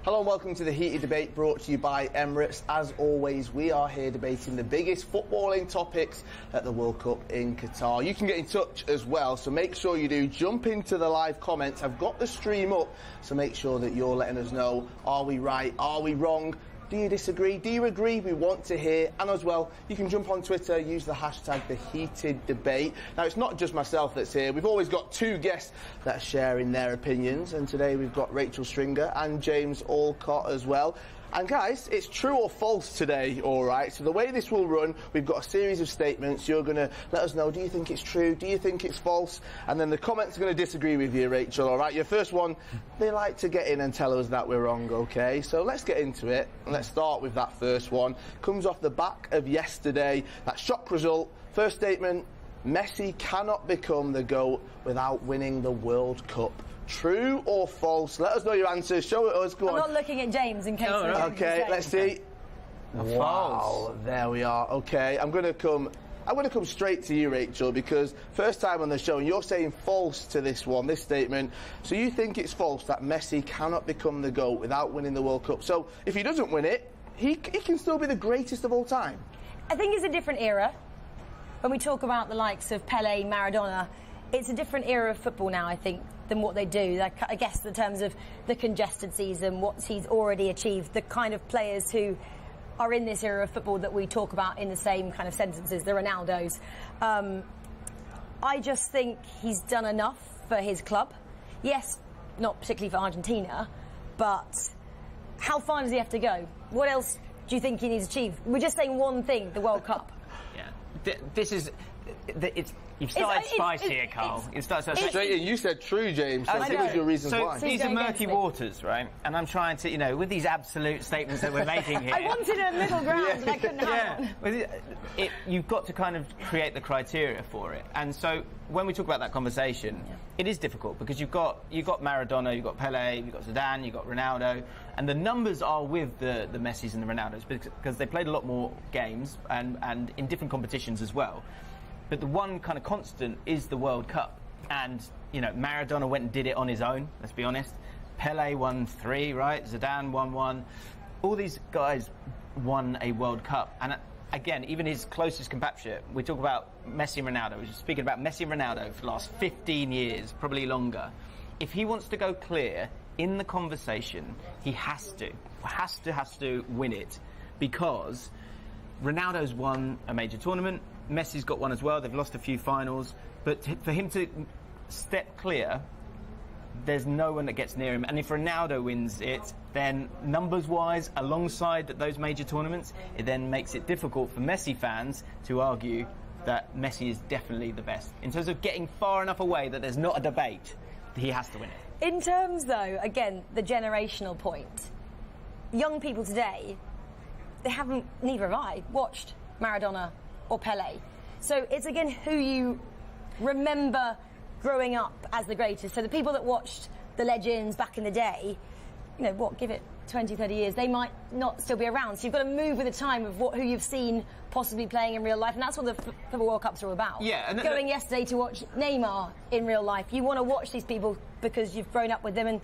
Hello and welcome to the Heated Debate brought to you by Emirates. As always, we are here debating the biggest footballing topics at the World Cup in Qatar. You can get in touch as well, so make sure you do jump into the live comments. I've got the stream up, so make sure that you're letting us know, are we right, are we wrong? Do you disagree? Do you agree? We want to hear. And as well, you can jump on Twitter, use the hashtag #TheHeatedDebate. Now, it's not just myself that's here. We've always got two guests that are sharing their opinions. And today we've got Rachel Stringer and James Allcott as well. And guys, it's true or false today, all right? So the way this will run, we've got a series of statements. You're going to let us know, do you think it's true? Do you think it's false? And then the comments are going to disagree with you, Rachel, all right? Your first one, they like to get in and tell us that we're wrong, okay? So let's get into it. Let's start with that first one. Comes off the back of yesterday. That shock result. First statement, Messi cannot become the GOAT without winning the World Cup. True or false? Let us know your answers. Show it us. Go on. I'm not looking at James in case. Okay, let's see. Wow, there we are. Okay, I'm going to come straight to you, Rachel, because first time on the show, and you're saying false to this one, this statement. So you think it's false that Messi cannot become the GOAT without winning the World Cup. So if he doesn't win it, he can still be the greatest of all time. I think it's a different era. When we talk about the likes of Pele, Maradona, it's a different era of football now, I think, than what they do. Like, I guess in terms of the congested season, what he's already achieved, the kind of players who are in this era of football that we talk about in the same kind of sentences, the Ronaldos. I just think he's done enough for his club. Yes, not particularly for Argentina, but how far does he have to go? What else do you think he needs to achieve? We're just saying one thing, the World Cup. Yeah, this is... You've started spicy here, Carl. You started straight in. You said true, James. So give us your reasons why. These are murky waters, right? And I'm trying to, with these absolute statements that we're making here. I wanted a middle ground, and I couldn't have one. You've got to kind of create the criteria for it. And so when we talk about that conversation, it is difficult because you've got Maradona, you've got Pele, you've got Zidane, you've got Ronaldo, and the numbers are with the Messis and the Ronaldos because they played a lot more games and in different competitions as well. But the one kind of constant is the World Cup. And, Maradona went and did it on his own, let's be honest. Pele won 3, right? Zidane won 1. All these guys won a World Cup. And again, even his closest compatriot, we talk about Messi and Ronaldo. We're speaking about Messi and Ronaldo for the last 15 years, probably longer. If he wants to go clear in the conversation, he has to win it. Because Ronaldo's won a major tournament. Messi's got one as well. They've lost a few finals. But for him to step clear, there's no one that gets near him. And if Ronaldo wins it, then numbers-wise, alongside those major tournaments, it then makes it difficult for Messi fans to argue that Messi is definitely the best. In terms of getting far enough away that there's not a debate, he has to win it. In terms, though, again, the generational point, young people today, neither have I, watched Maradona or Pele. So it's again who you remember growing up as the greatest. So the people that watched the legends back in the day, give it 20, 30 years, they might not still be around. So you've got to move with the time of who you've seen possibly playing in real life. And that's what the Football World Cups are all about. Yeah, and going yesterday to watch Neymar in real life. You want to watch these people because you've grown up with them. And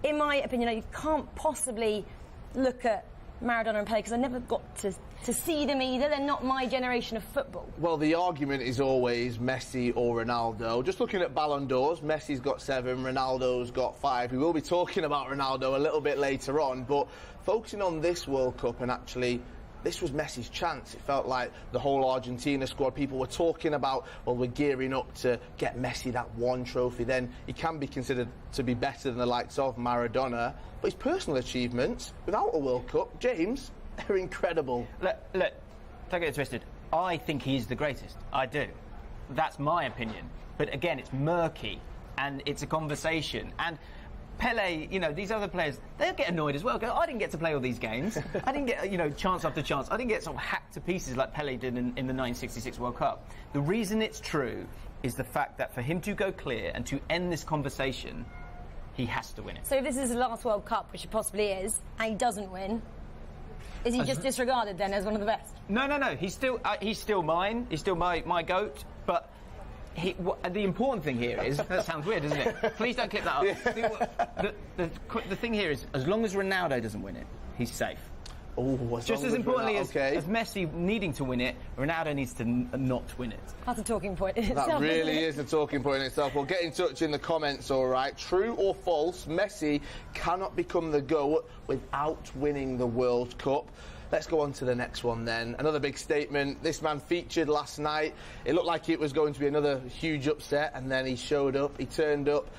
in my opinion, you can't possibly look at Maradona and Pele because I never got to see them either. They're not my generation of football. Well, the argument is always Messi or Ronaldo. Just looking at Ballon d'Ors, Messi's got 7, Ronaldo's got 5. We will be talking about Ronaldo a little bit later on, but focusing on this World Cup, and actually this was Messi's chance. It felt like the whole Argentina squad, people were talking about, well, we're gearing up to get Messi that one trophy. Then he can be considered to be better than the likes of Maradona. But his personal achievements, without a World Cup, James, are incredible. Look, don't get it twisted. I think he's the greatest. I do. That's my opinion. But again, it's murky, and it's a conversation. And Pele, these other players, they'll get annoyed as well. Go, I didn't get to play all these games. I didn't get, chance after chance. I didn't get sort of hacked to pieces like Pele did in the 1966 World Cup. The reason it's true is the fact that for him to go clear and to end this conversation, he has to win it. So if this is the last World Cup, which it possibly is, and he doesn't win, is he just disregarded then as one of the best? No. He's still mine. He's still my GOAT. But the important thing here is, that sounds weird, doesn't it? Please don't clip that up. The thing here is, as long as Ronaldo doesn't win it, he's safe. Just as importantly as Messi needing to win it, Ronaldo needs to not win it. That's a talking point in itself. That really is a talking point in itself. Well, get in touch in the comments, all right? True or false, Messi cannot become the GOAT without winning the World Cup. Let's go on to the next one then. Another big statement. This man featured last night. It looked like it was going to be another huge upset, and then he showed up, he turned up.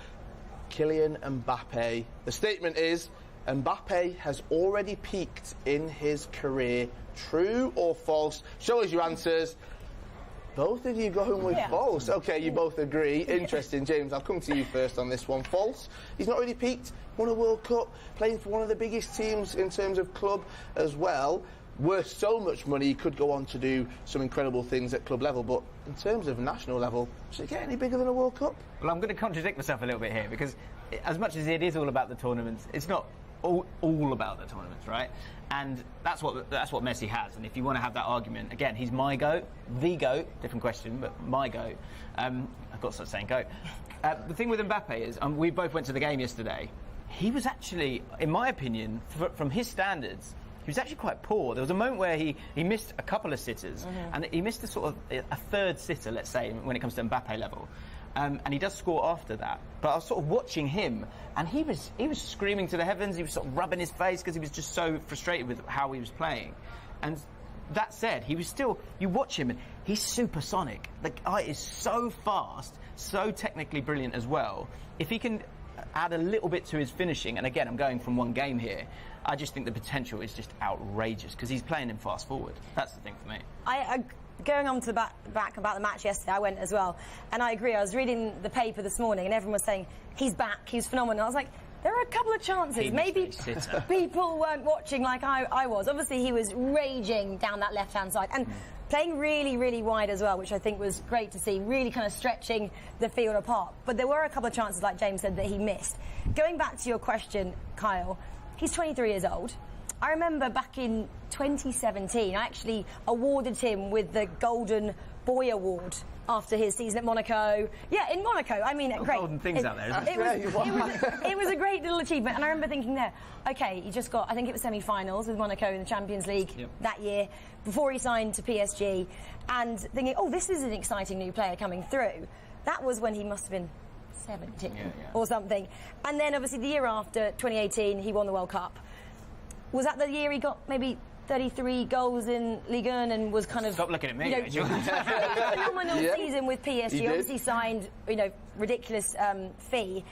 Kylian Mbappe. The statement is, Mbappe has already peaked in his career. True or false? Show us your answers. Both of you going with false. OK, you both agree. Interesting. James, I'll come to you first on this one. False. He's not really peaked. Won a World Cup, playing for one of the biggest teams in terms of club as well. Worth so much money, he could go on to do some incredible things at club level. But in terms of national level, should it get any bigger than a World Cup? Well, I'm going to contradict myself a little bit here, because as much as it is all about the tournaments, it's not all about the tournaments, right? And that's what Messi has. And if you want to have that argument, again, he's my GOAT, the GOAT, different question, but my GOAT. I've got to start saying GOAT. The thing with Mbappe is, we both went to the game yesterday. He was actually, in my opinion, from his standards, he was actually quite poor. There was a moment where he missed a couple of sitters, and he missed a third sitter, let's say, when it comes to Mbappe level. And he does score after that. But I was sort of watching him, and he was screaming to the heavens. He was sort of rubbing his face because he was just so frustrated with how he was playing. And that said, he was still, you watch him, and he's supersonic. The guy is so fast, so technically brilliant as well. If he can add a little bit to his finishing, and again, I'm going from one game here, I just think the potential is just outrageous because he's playing him fast forward. That's the thing for me. Going on to the back about the match yesterday, I went as well, and I agree. I was reading the paper this morning, and everyone was saying he's back, he's phenomenal. I was like, there are a couple of chances. Maybe people weren't watching like I was. Obviously, he was raging down that left-hand side and playing really, really wide as well, which I think was great to see. Really kind of stretching the field apart. But there were a couple of chances, like James said, that he missed. Going back to your question, Kyle, he's 23 years old. I remember back in 2017, I actually awarded him with the Golden Boy Award after his season at Monaco. Yeah, in Monaco. I mean, great. Golden things out there, isn't it was a great little achievement. And I remember thinking there, OK, he just got, I think it was semi-finals with Monaco in the Champions League that year, before he signed to PSG, and thinking, oh, this is an exciting new player coming through. That was when he must have been 17 or something. And then, obviously, the year after, 2018, he won the World Cup. Was that the year he got maybe 33 goals in Ligue 1 and was kind of... Stop looking at me. Phenomenal season with PSG. Obviously signed, ridiculous fee.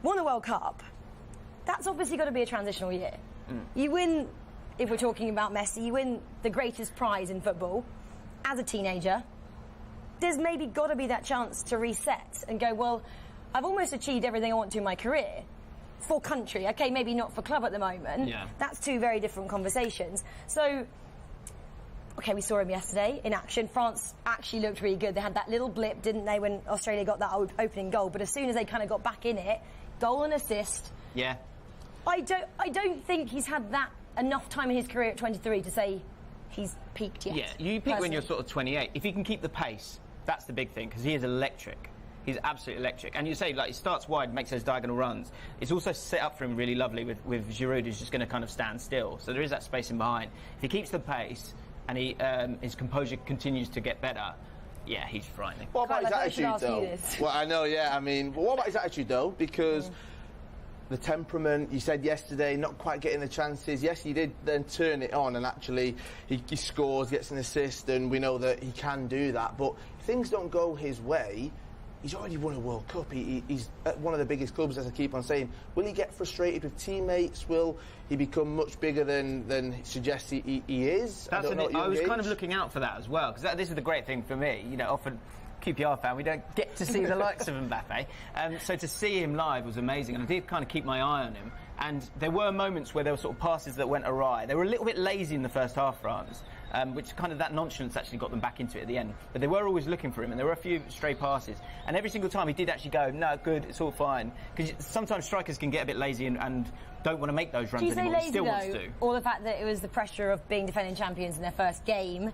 Won the World Cup. That's obviously got to be a transitional year. You win, if we're talking about Messi, you win the greatest prize in football as a teenager. There's maybe got to be that chance to reset and go, well, I've almost achieved everything I want to in my career. For country, okay, maybe not for club at the moment. That's two very different conversations. So, okay, we saw him yesterday in action. France actually looked really good. They had that little blip, didn't they, when Australia got that opening goal? But as soon as they kind of got back in it, goal and assist. Yeah. I don't think he's had that enough time in his career at 23 to say he's peaked yet. Yeah, you peak when you're sort of 28. If he can keep the pace, that's the big thing, because he is electric. He's absolutely electric. And you say, like, he starts wide, makes those diagonal runs. It's also set up for him really lovely with Giroud, who's just going to kind of stand still. So there is that space in behind. If he keeps the pace and his composure continues to get better, yeah, he's frightening. What about his attitude, though? Well, I know, yeah. I mean, what about his attitude, though? Because the temperament, you said yesterday, not quite getting the chances. Yes, he did then turn it on, and actually he scores, gets an assist, and we know that he can do that. But if things don't go his way, he's already won a World Cup. He's at one of the biggest clubs, as I keep on saying. Will he get frustrated with teammates? Will he become much bigger than suggests he is? I was kind of looking out for that as well, because this is the great thing for me. Often QPR fan, we don't get to see the likes of Mbappe. So to see him live was amazing, and I did kind of keep my eye on him. And there were moments where there were sort of passes that went awry. They were a little bit lazy in the first half, France. Which kind of that nonchalance actually got them back into it at the end. But they were always looking for him, and there were a few stray passes. And every single time he did actually go, no, good, it's all fine. Because sometimes strikers can get a bit lazy and don't want to make those runs anymore. Do you say lazy, though, or the fact that it was the pressure of being defending champions in their first game?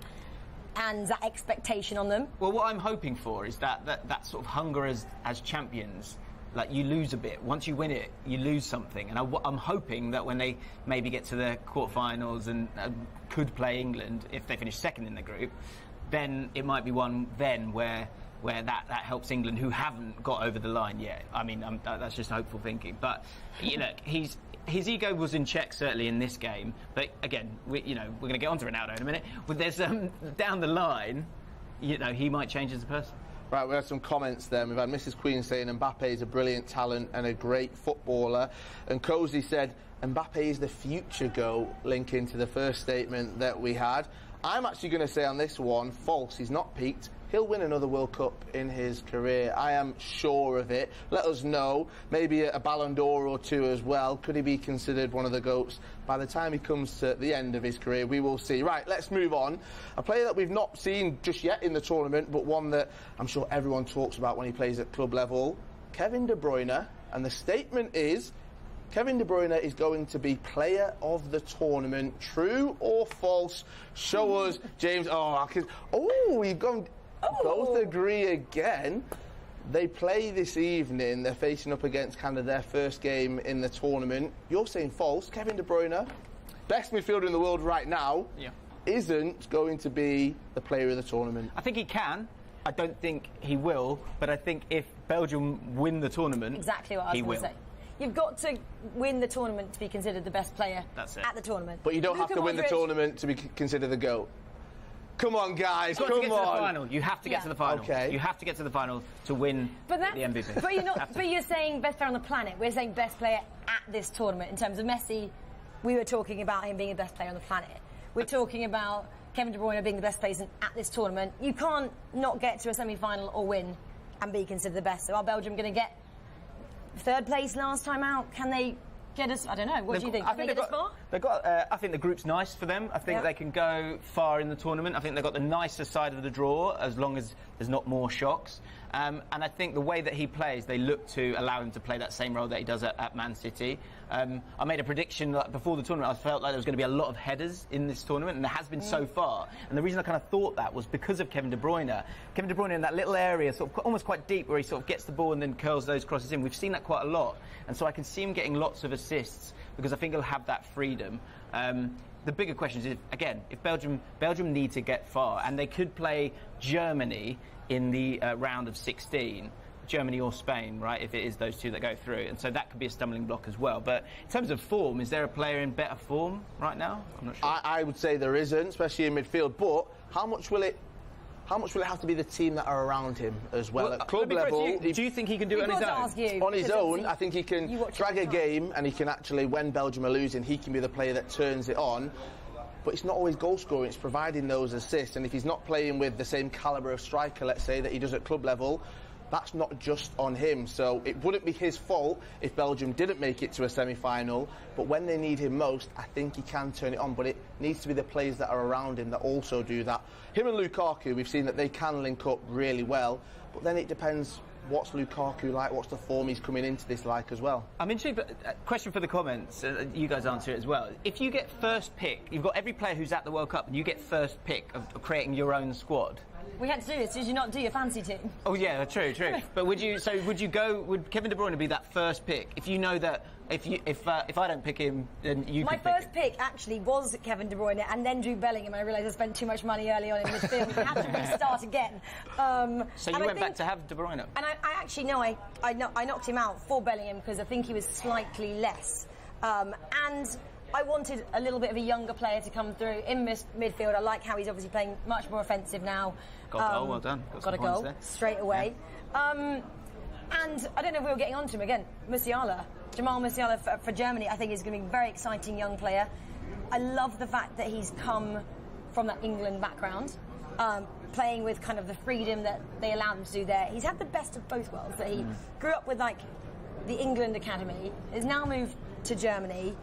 and that expectation on them. Well, what I'm hoping for is that sort of hunger as champions. Like, you lose a bit. Once you win it, you lose something. And I'm hoping that when they maybe get to the quarterfinals and could play England, if they finish second in the group, then it might be one then where that helps England, who haven't got over the line yet. I mean, that's just hopeful thinking. But, you know, his ego was in check, certainly, in this game. But, again, we're going to get on to Ronaldo in a minute. But there's, down the line, you know, he might change as a person. Right, we had some comments then. We've had Mrs. Queen saying Mbappe is a brilliant talent and a great footballer. And Cozy said Mbappe is the future GOAT, linking to the first statement that we had. I'm actually going to say on this one, false. He's not peaked. He'll win another World Cup in his career. I am sure of it. Let us know. Maybe a Ballon d'Or or two as well. Could he be considered one of the GOATs? By the time he comes to the end of his career, we will see. Right, let's move on. A player that we've not seen just yet in the tournament, but one that I'm sure everyone talks about when he plays at club level, Kevin De Bruyne. And the statement is, Kevin De Bruyne is going to be player of the tournament. True or false? Show us, James. You've gone... Both agree again. They play this evening. They're facing up against kind of their first game in the tournament. You're saying false. Kevin De Bruyne, best midfielder in the world right now, isn't going to be the player of the tournament. I think he can. I don't think he will. But I think if Belgium win the tournament, exactly what I was going to say. You've got to win the tournament to be considered the best player at the tournament. But you don't have to win the tournament to be considered the GOAT. Come on, guys, come on. To get to the final. You have to get to the final. Okay. You have to get to the final to win the MVP. But you're not. But you're saying best player on the planet. We're saying best player at this tournament. In terms of Messi, we were talking about him being the best player on the planet. We're talking about Kevin De Bruyne being the best player at this tournament. You can't not get to a semi-final or win and be considered the best. So are Belgium going to get third place last time out? Can they get us? I don't know. What do you think? Can they get us far? I think the group's nice for them. I think they can go far in the tournament. I think they've got the nicer side of the draw, as long as there's not more shocks. And I think the way that he plays, they look to allow him to play that same role that he does at Man City. I made a prediction that before the tournament. I felt like there was going to be a lot of headers in this tournament, and there has been so far. And the reason I kind of thought that was because of Kevin De Bruyne. Kevin De Bruyne in that little area, sort of almost quite deep, where he sort of gets the ball and then curls those crosses in. We've seen that quite a lot, and so I can see him getting lots of assists because I think he'll have that freedom. The bigger question is, if Belgium need to get far, and they could play Germany in the round of 16, Germany or Spain, right, if it is those two that go through. And so that could be a stumbling block as well. But in terms of form, is there a player in better form right now? I'm not sure. I would say there isn't, especially in midfield. But how much will it have to be the team that are around him as well? At club level, do you think he can do it on his own? On his own, I think he can drag a game, and he can actually, when Belgium are losing, he can be the player that turns it on. But it's not always goal scoring, it's providing those assists. And if he's not playing with the same calibre of striker, let's say, that he does at club level, that's not just on him. So it wouldn't be his fault if Belgium didn't make it to a semi-final. But when they need him most, I think he can turn it on. But it needs to be the players that are around him that also do that. Him and Lukaku, we've seen that they can link up really well. But then it depends, what's Lukaku like? What's the form he's coming into this like as well? I'm intrigued, but question for the comments, you guys answer it as well. If you get first pick, you've got every player who's at the World Cup, and you get first pick of creating your own squad. We had to do this. Did you not do your fancy team? Oh yeah, true. But would Kevin De Bruyne be that first pick if you know that if I don't pick him, then you? My first pick actually was Kevin De Bruyne, and then Jude Bellingham. And I realised I spent too much money early on in midfield. I had to restart again. So you went back to have De Bruyne. And I actually know I knocked him out for Bellingham because I think he was slightly less. And I wanted a little bit of a younger player to come through in midfield. I like how he's obviously playing much more offensive now. Got a goal, well done. Got a goal there. Straight away. Yeah. And I don't know if we were getting on to him again. Jamal Musiala for Germany, I think is going to be a very exciting young player. I love the fact that he's come from that England background, playing with kind of the freedom that they allowed him to do there. He's had the best of both worlds. That he grew up with like the England academy, has now moved to Germany.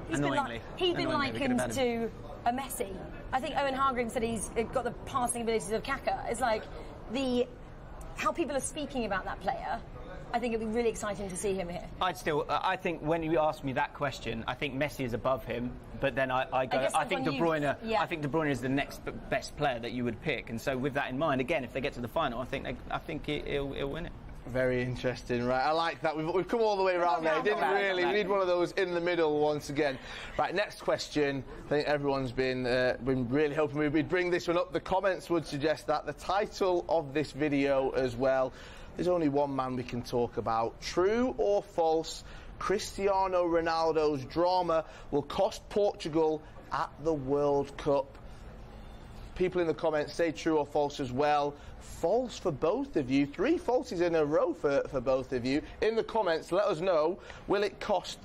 He's been likened to a Messi. I think Owen Hargreaves said he's got the passing abilities of Kaka. It's like how people are speaking about that player I think it'd be really exciting to see him here. I think when you ask me that question, I think Messi is above him, but then I think De Bruyne. Yeah. I think De Bruyne is the next best player that you would pick, and so with that in mind, again, if they get to the final, I think he'll win it. Very interesting, right? I like that. We've come all the way around there. Didn't really. We need one of those in the middle once again. Right, next question. I think everyone's been really hoping we'd bring this one up. The comments would suggest that. The title of this video as well. There's only one man we can talk about. True or false? Cristiano Ronaldo's drama will cost Portugal at the World Cup. People in the comments say true or false as well. False for both of you. 3 falses in a row for both of you. In the comments, let us know, will it cost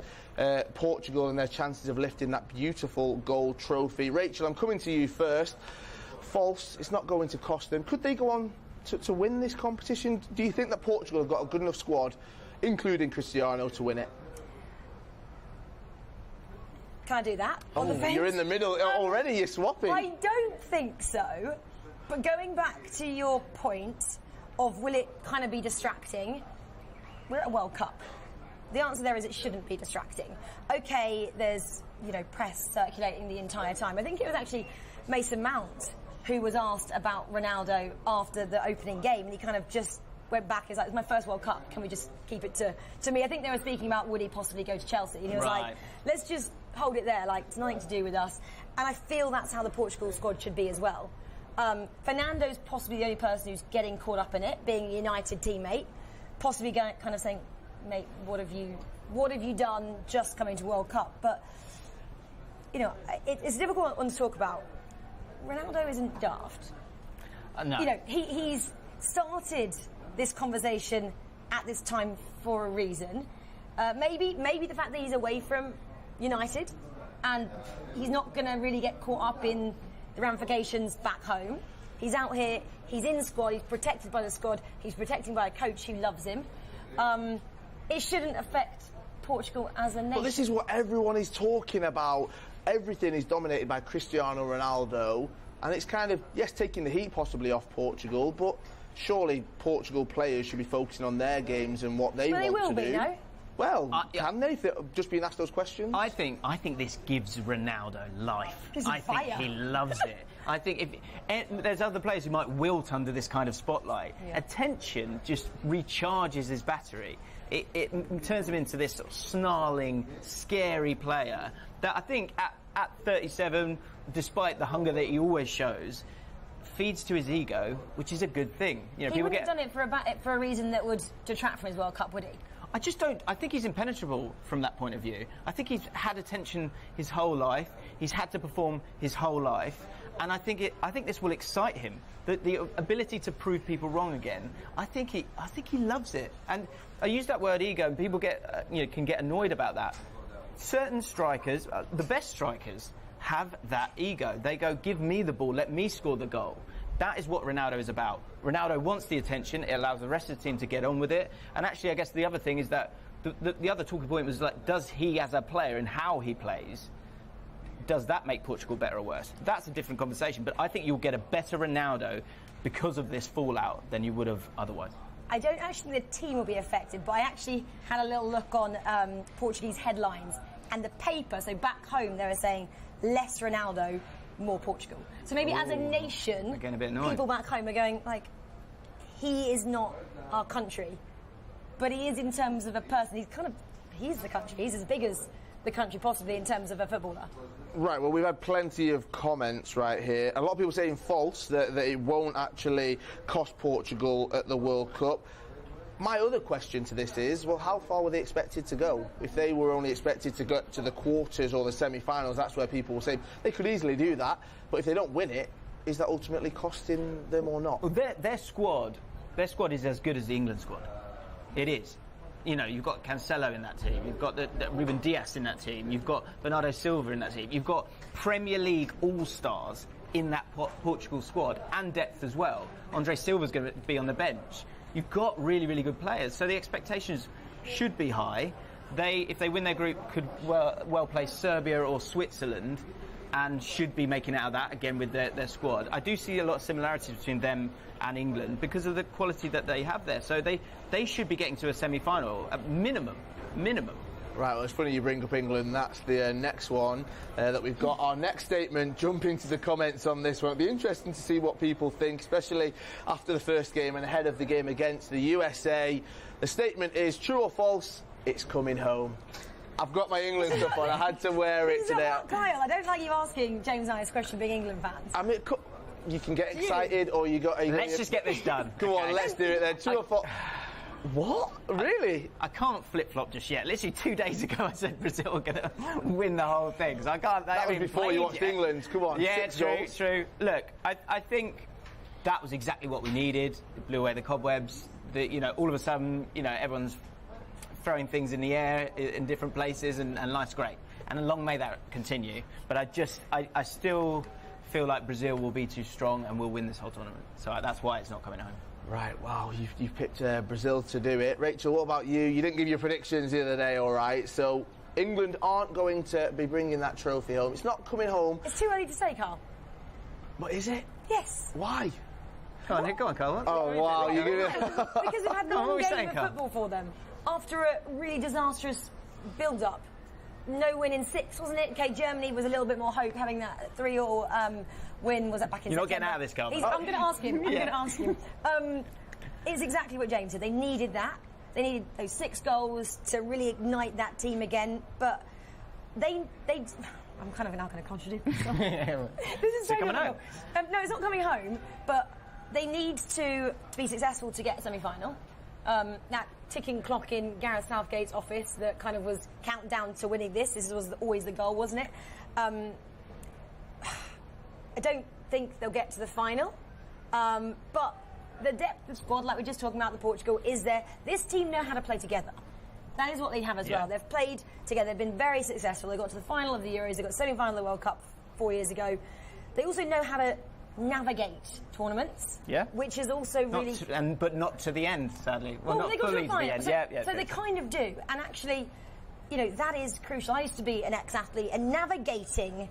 Portugal and their chances of lifting that beautiful gold trophy? Rachel, I'm coming to you first. False, it's not going to cost them. Could they go on to win this competition? Do you think that Portugal have got a good enough squad, including Cristiano, to win it? Can I do that? Oh, you're in the middle already, you're swapping. I don't think so. But going back to your point of will it kind of be distracting, we're at a World Cup. The answer there is it shouldn't be distracting. OK, there's, press circulating the entire time. I think it was actually Mason Mount who was asked about Ronaldo after the opening game, and he kind of just went back. He's like, it's my first World Cup, can we just keep it to me? I think they were speaking about would he possibly go to Chelsea, and he was like, let's just hold it there, like it's nothing to do with us. And I feel that's how the Portugal squad should be as well. Fernando's possibly the only person who's getting caught up in it, being a United teammate, possibly going, kind of saying, mate, what have you done just coming to World Cup? But, it's a difficult one to talk about. Ronaldo isn't daft. No. He's started this conversation at this time for a reason. Maybe the fact that he's away from United and he's not going to really get caught up in the ramifications back home. He's out here, he's in the squad, he's protected by the squad, he's protected by a coach who loves him. It shouldn't affect Portugal as a nation. But this is what everyone is talking about. Everything is dominated by Cristiano Ronaldo, and it's kind of, yes, taking the heat possibly off Portugal, but surely Portugal players should be focusing on their games and what they want to do. They will be, no? Well, can they, if they're just being asked those questions? I think this gives Ronaldo life. I think he loves it. I think there's other players who might wilt under this kind of spotlight. Yeah. Attention just recharges his battery. It turns him into this sort of snarling, scary player that I think at 37, despite the hunger that he always shows, feeds to his ego, which is a good thing. He wouldn't have done it for a reason that would detract from his World Cup, would he? I just don't. I think he's impenetrable from that point of view. I think he's had attention his whole life. He's had to perform his whole life, and I think this will excite him. The ability to prove people wrong again. I think he loves it. And I use that word ego, and people can get annoyed about that. Certain strikers, the best strikers, have that ego. They go, give me the ball, let me score the goal. That is what Ronaldo is about. Ronaldo wants the attention. It allows the rest of the team to get on with it. And actually, I guess the other thing is that the other talking point was like, does he as a player and how he plays, does that make Portugal better or worse? That's a different conversation. But I think you'll get a better Ronaldo because of this fallout than you would have otherwise. I don't actually think the team will be affected, but I actually had a little look on Portuguese headlines and the paper. So back home, they were saying less Ronaldo, more Portugal. So maybe as a nation, people back home are going, like, he is not our country, but he is in terms of a person. He's the country. He's as big as the country possibly in terms of a footballer. Right, well, we've had plenty of comments right here. A lot of people saying false, that it won't actually cost Portugal at the World Cup. My other question to this is, well, how far were they expected to go? If they were only expected to get to the quarters or the semi-finals, that's where people will say they could easily do that. But if they don't win it, is that ultimately costing them or not? Well, their squad is as good as the England squad. It is. You've got Cancelo in that team. You've got the Ruben Dias in that team. You've got Bernardo Silva in that team. You've got Premier League all-stars in that Portugal squad and depth as well. Andre Silva's going to be on the bench. You've got really, really good players. So the expectations should be high. If they win their group, could well play Serbia or Switzerland. and should be making out of that again with their squad. I do see a lot of similarities between them and England because of the quality that they have there. So they should be getting to a semi-final at minimum. Right, well, it's funny you bring up England. That's the next one that we've got. Our next statement, jump into the comments on this one. It'll be interesting to see what people think, especially after the first game and ahead of the game against the USA. The statement is, true or false, it's coming home. I've got my England stuff on. I had to wear it today. Kyle, I don't like you asking James and I this question being England fans. I mean, you can get excited or you got... Let's just get this done. Come on, let's do it then. True or false? What? Really? I can't flip-flop just yet. Literally 2 days ago I said Brazil were going to win the whole thing. So I can't... That was before you watched England. Come on. Yeah, true. Look, I think that was exactly what we needed. It blew away the cobwebs. All of a sudden, everyone's throwing things in the air in different places and life's great. And long may that continue. But I still feel like Brazil will be too strong and will win this whole tournament. So that's why it's not coming home. Right, wow, you've picked Brazil to do it. Rachel, what about you? You didn't give your predictions the other day, all right? So England aren't going to be bringing that trophy home. It's not coming home. It's too early to say, Carl. But is it? Yes. Why? Go on, Carl. Oh, wow, you're going to... Because we've had one game of football for them. After a really disastrous build-up. No win in 6, wasn't it? Okay, Germany was a little bit more hope, having that 3-0 win. Was that back in You're September? not getting out of this, Carl. I'm going to ask him. It's exactly what James said. They needed that. They needed those 6 goals to really ignite that team again. But they I'm kind of now going to contradict myself. This is so coming home? No, it's not coming home. But they need to be successful to get a semi-final. That ticking clock in Gareth Southgate's office that kind of was countdown to winning this. This was always the goal, wasn't it? I don't think they'll get to the final. But the depth of squad, like we're just talking about the Portugal, is there. This team know how to play together. That is what they have as well. They've played together. They've been very successful. They got to the final of the Euros. They got semi-final of the World Cup 4 years ago. They also know how to navigate tournaments, which is also really... but not to the end, sadly. Well, not they got to the fully end. the end. So they kind of do. And actually, that is crucial. I used to be an ex-athlete, and navigating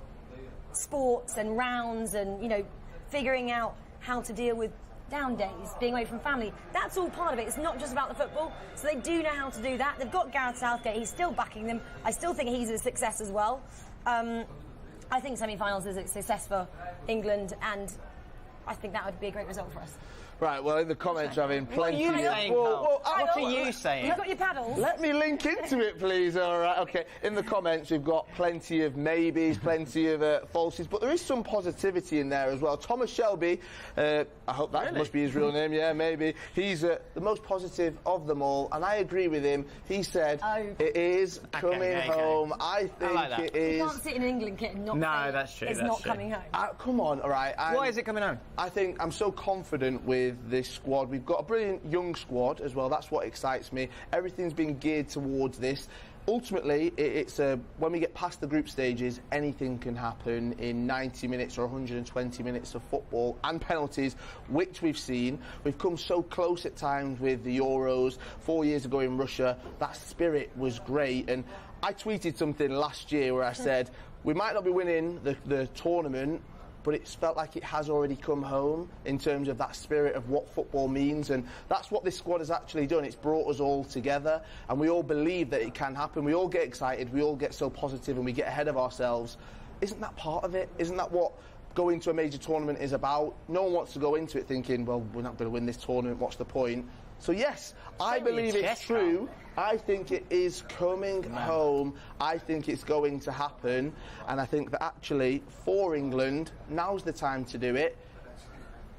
sports and rounds and, figuring out how to deal with down days, being away from family, that's all part of it. It's not just about the football. So they do know how to do that. They've got Gareth Southgate. He's still backing them. I still think he's a success as well. I think semi-finals is a success for England, and I think that would be a great result for us. Right, well, in the comments, you're having plenty What are you saying, Carl? What are you saying? You've got your paddles. Let me link into it, please. All right, OK. In the comments, we've got plenty of maybes, plenty of falses, but there is some positivity in there as well. Thomas Shelby, I hope that must be his real name, yeah, maybe. He's the most positive of them all, and I agree with him. He said, it is coming home. I think it is. You can't sit in an England kit and not say that's true. It's not coming home. Come on, all right. Why is it coming home? I think I'm so confident with this squad. We've got a brilliant young squad as well. That's what excites me. Everything's been geared towards this. Ultimately, it's when we get past the group stages, anything can happen in 90 minutes or 120 minutes of football and penalties, which we've seen. We've come so close at times with the Euros. 4 years ago in Russia, that spirit was great. And I tweeted something last year where I said, we might not be winning the tournament, but it's felt like it has already come home in terms of that spirit of what football means, and that's what this squad has actually done. It's brought us all together, and we all believe that it can happen. We all get excited, we all get so positive, and we get ahead of ourselves. Isn't that part of it? Isn't that what going to a major tournament is about? No one wants to go into it thinking, well, we're not going to win this tournament, what's the point? So yes, I believe it's true. I think it is coming home. I think it's going to happen. And I think that actually, for England, now's the time to do it.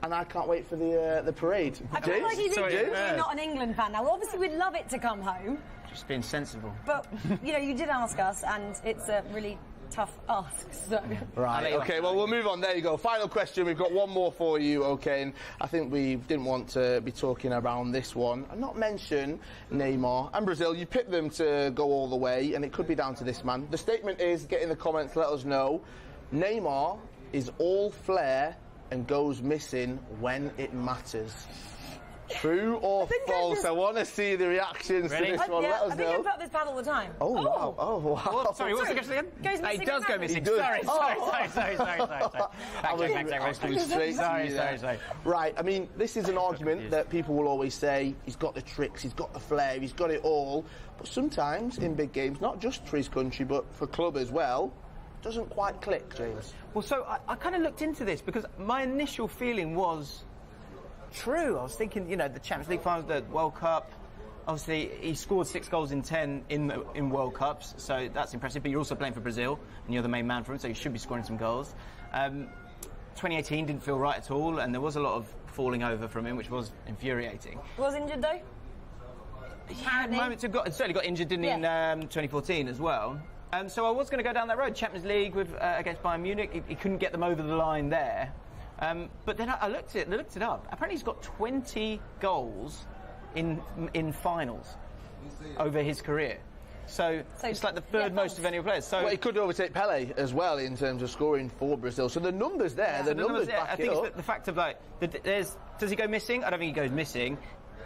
And I can't wait for the parade. I feel like he's not an England fan now. Well, obviously, we'd love it to come home. Just being sensible. But, you did ask us, and it's a really tough ask. So. Right, OK, well, we'll move on. There you go. Final question. We've got one more for you, OK? And I think we didn't want to be talking around this one and not mention Neymar and Brazil. You picked them to go all the way, and it could be down to this man. The statement is, get in the comments, let us know. Neymar is all flair and goes missing when it matters. True or false? I want to see the reactions to this one. Let us I think I put up this pad all the time. Oh, wow. Oh, wow. Oh, sorry, what's the question again? Goes missing. He does go missing. He does. Sorry. Right, I mean, this is an argument that people will always say, he's got the tricks, he's got the flair, he's got it all. But sometimes in big games, not just for his country, but for club as well, doesn't quite click, James. Well, so I kind of looked into this because my initial feeling was true. I was thinking, you know, the Champions League finals, the World Cup. Obviously, he scored 6 goals in 10 in World Cups, so that's impressive. But you're also playing for Brazil, and you're the main man for him, so you should be scoring some goals. 2018 didn't feel right at all, and there was a lot of falling over from him, which was infuriating. Was injured though? He had moments of certainly got injured, didn't he, in 2014 as well. So I was going to go down that road, Champions League with against Bayern Munich. He couldn't get them over the line there. But then I looked it up. Apparently he's got 20 goals in finals over his career. So it's like the third most of any player. So well, he could overtake Pele as well in terms of scoring for Brazil. So the numbers there, the numbers back I think it's the fact of like, does he go missing? I don't think he goes missing.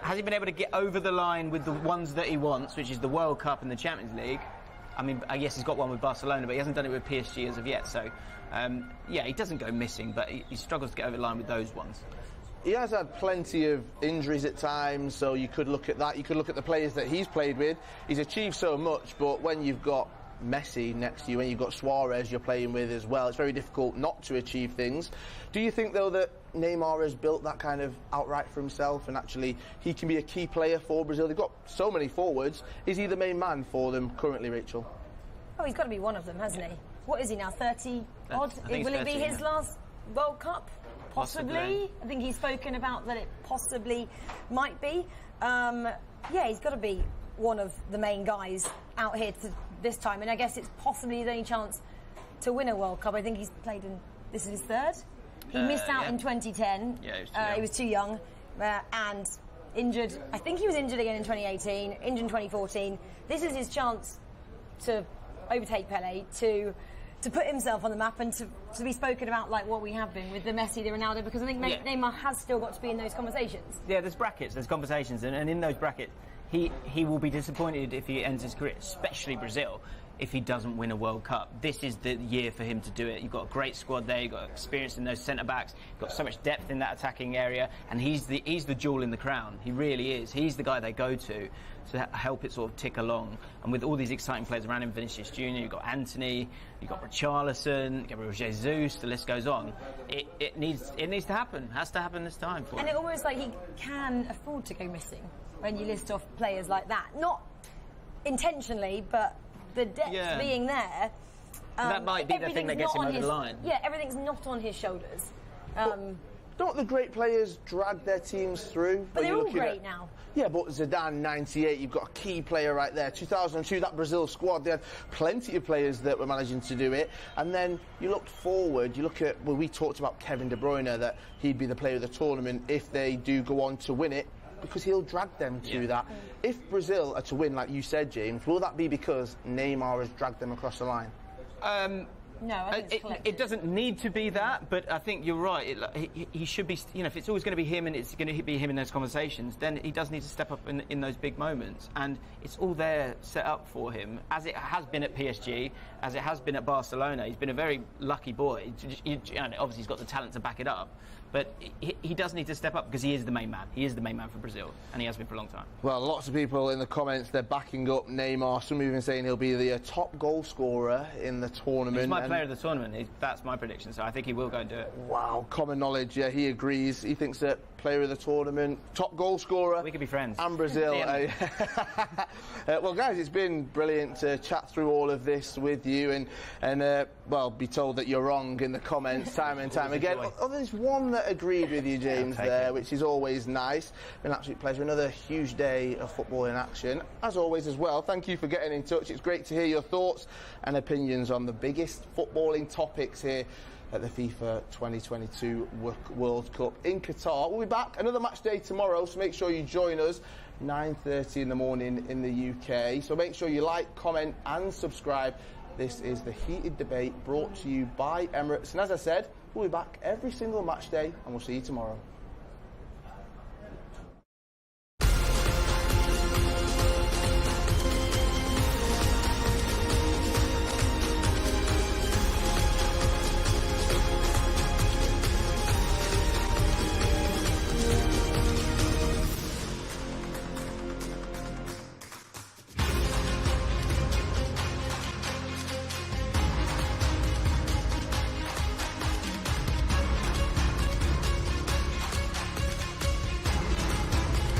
Has he been able to get over the line with the ones that he wants, which is the World Cup and the Champions League? I mean, I guess he's got one with Barcelona, but he hasn't done it with PSG as of yet. So, yeah, he doesn't go missing, but he struggles to get over the line with those ones. He has had plenty of injuries at times, so you could look at that. You could look at the players that he's played with. He's achieved so much, but when you've got Messi next to you, when you've got Suarez you're playing with as well, it's very difficult not to achieve things. Do you think, though, that Neymar has built that kind of outright for himself and actually he can be a key player for Brazil? They've got so many forwards. Is he the main man for them currently, Rachel? Oh, he's got to be one of them, hasn't he? What is he now, 30 odd? Will it be his last World Cup? Possibly. I think he's spoken about that it possibly might be. Yeah, he's got to be one of the main guys out here this time, and I guess it's possibly his only chance to win a World Cup. I think he's played in, this is his third. He missed out in 2010. Yeah, he was too young and injured. I think he was injured again in 2018, injured in 2014. This is his chance to overtake Pele, to put himself on the map and to be spoken about like what we have been with the Messi, the Ronaldo, because I think Neymar has still got to be in those conversations. Yeah, there's brackets, there's conversations, and in those brackets, he will be disappointed if he ends his career, especially Brazil, if he doesn't win a World Cup. This is the year for him to do it. You've got a great squad there, you've got experience in those centre-backs, you've got so much depth in that attacking area, and he's the jewel in the crown. He really is. He's the guy they go to help it sort of tick along. And with all these exciting players around him, Vinicius Jr., you've got Anthony, you've got Richarlison, Gabriel Jesus, the list goes on. It needs to happen. It has to happen this time for him. And it almost like he can afford to go missing when you list off players like that. Not intentionally, but the depth being there. That might be the thing that gets him over the line. Yeah, everything's not on his shoulders. Don't the great players drag their teams through? But they're all great now. Yeah, but Zidane, 98, you've got a key player right there. 2002, that Brazil squad, they had plenty of players that were managing to do it. And then you looked forward, you look at, well, we talked about Kevin De Bruyne, that he'd be the player of the tournament if they do go on to win it, because he'll drag them to that. If Brazil are to win, like you said, James, will that be because Neymar has dragged them across the line? No, I think it doesn't need to be that, but I think you're right. He should be, you know, if it's always going to be him and it's going to be him in those conversations, then he does need to step up in those big moments. And it's all there set up for him, as it has been at PSG, as it has been at Barcelona. He's been a very lucky boy. And obviously, he's got the talent to back it up. But he does need to step up because he is the main man. He is the main man for Brazil, and he has been for a long time. Well, lots of people in the comments, they're backing up Neymar. Some even saying he'll be the top goal scorer in the tournament. He's my player of the tournament. That's my prediction, so I think he will go and do it. Wow, common knowledge. Yeah, he agrees. He thinks that player of the tournament, top goal scorer. We could be friends. And Brazil. Well, guys, it's been brilliant to chat through all of this with you and well, be told that you're wrong in the comments time and time again. Oh, there's one that agreed with you, James, there, which is always nice. An absolute pleasure. Another huge day of football in action. As always as well, thank you for getting in touch. It's great to hear your thoughts and opinions on the biggest footballing topics here at the FIFA 2022 World Cup in Qatar. We'll be back another match day tomorrow, so make sure you join us 9:30 in the morning in the UK. So make sure you like, comment and subscribe. This is the Heated Debate brought to you by Emirates. And as I said, we'll be back every single match day and we'll see you tomorrow.